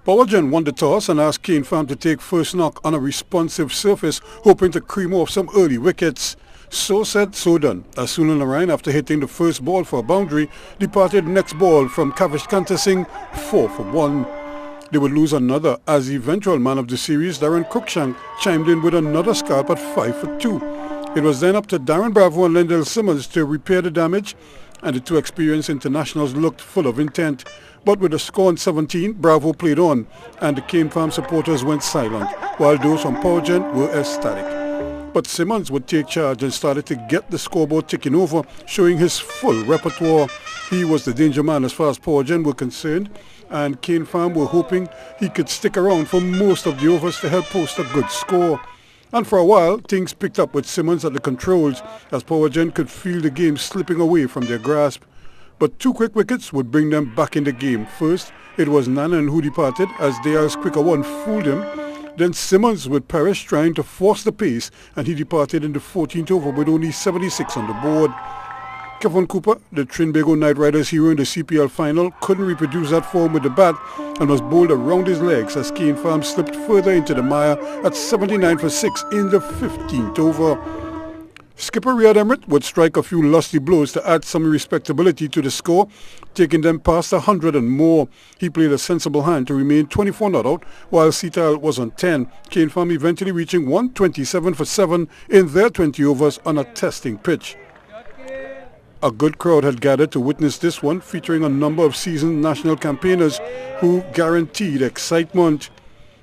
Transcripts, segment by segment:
Powergen won the toss and asked Kane Farm to take first knock on a responsive surface, hoping to cream off some early wickets. So said, so done, as Sunil Narayan, after hitting the first ball for a boundary, departed next ball from Kavish Kanta Singh 4 for 1. They would lose another as the eventual man of the series, Darren Cruikshank, chimed in with another scalp at 5 for 2. It was then up to Darren Bravo and Lendell Simmons to repair the damage, and the two experienced internationals looked full of intent. But with a score on 17, Bravo played on, and the Kane Farm supporters went silent, while those from Powergen were ecstatic. But Simmons would take charge and started to get the scoreboard ticking over, showing his full repertoire. He was the danger man as far as Powergen were concerned, and Kane Farm were hoping he could stick around for most of the overs to help post a good score. And for a while, things picked up with Simmons at the controls, as Powergen could feel the game slipping away from their grasp. But two quick wickets would bring them back in the game. First, it was Nanan who departed, as Dayal's quicker one fooled him. Then Simmons would perish trying to force the pace, and he departed in the 14th over with only 76 on the board. Kevin Cooper, the Trinbago Knight Riders hero in the CPL final, couldn't reproduce that form with the bat and was bowled around his legs as Kane Farm slipped further into the mire at 79 for 6 in the 15th over. Skipper Riyad Emrit would strike a few lusty blows to add some respectability to the score, taking them past 100 and more. He played a sensible hand to remain 24 not out, while Seatal was on 10. Kane Farm eventually reaching 127 for 7 in their 20 overs on a testing pitch. A good crowd had gathered to witness this one, featuring a number of seasoned national campaigners who guaranteed excitement.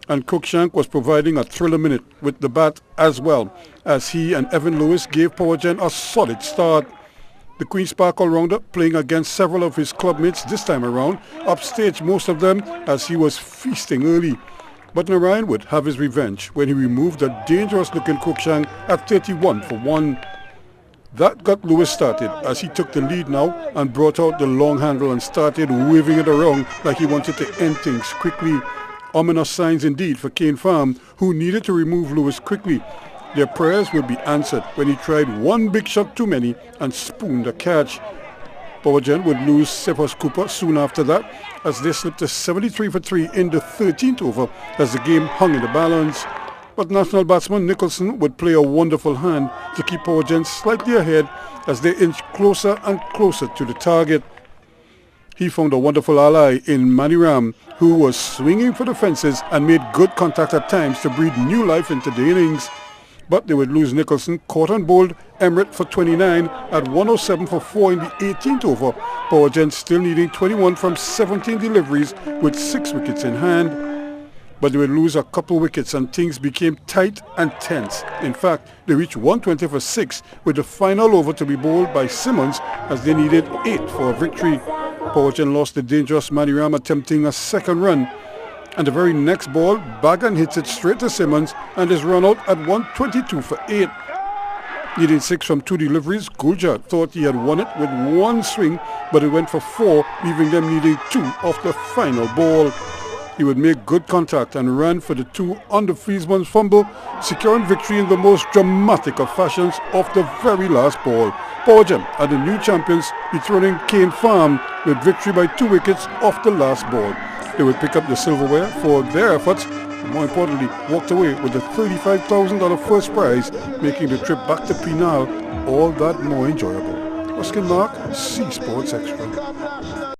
And Cruikshank was providing a thriller minute with the bat as well, as he and Evan Lewis gave Powergen a solid start. The Queen's Park all-rounder, playing against several of his clubmates this time around, upstaged most of them as he was feasting early. But Narayan would have his revenge when he removed a dangerous-looking Cruikshank at 31 for 1. That got Lewis started, as he took the lead now and brought out the long handle and started waving it around like he wanted to end things quickly. Ominous signs indeed for Kane Farm, who needed to remove Lewis quickly. Their prayers would be answered when he tried one big shot too many and spooned a catch. Powergen would lose Cephas Cooper soon after that, as they slipped to 73 for 3 in the 13th over as the game hung in the balance. But national batsman Nicholson would play a wonderful hand to keep Powergen slightly ahead as they inched closer and closer to the target. He found a wonderful ally in Maniram, who was swinging for the fences and made good contact at times to breathe new life into the innings. But they would lose Nicholson, caught and bowled Emrit for 29 at 107 for 4 in the 18th over. Powergen still needing 21 from 17 deliveries with 6 wickets in hand. But they would lose a couple wickets and things became tight and tense. In fact, they reached 120 for 6 with the final over to be bowled by Simmons as they needed 8 for a victory. Powergen lost the dangerous Maniram attempting a second run. And the very next ball, Bagan hits it straight to Simmons and is run out at 122 for 8. Needing 6 from 2 deliveries, Guljar thought he had won it with one swing, but it went for 4, leaving them needing 2 off the final ball. He would make good contact and ran for the 2 on the Friesman's fumble, securing victory in the most dramatic of fashions off the very last ball. Powergen are the new champions, dethroning Kane Farm with victory by 2 wickets off the last ball. They would pick up the silverware for their efforts, and more importantly, walked away with the $35,000 first prize, making the trip back to Penal all that more enjoyable. Ruskin Mark, C Sports Extra.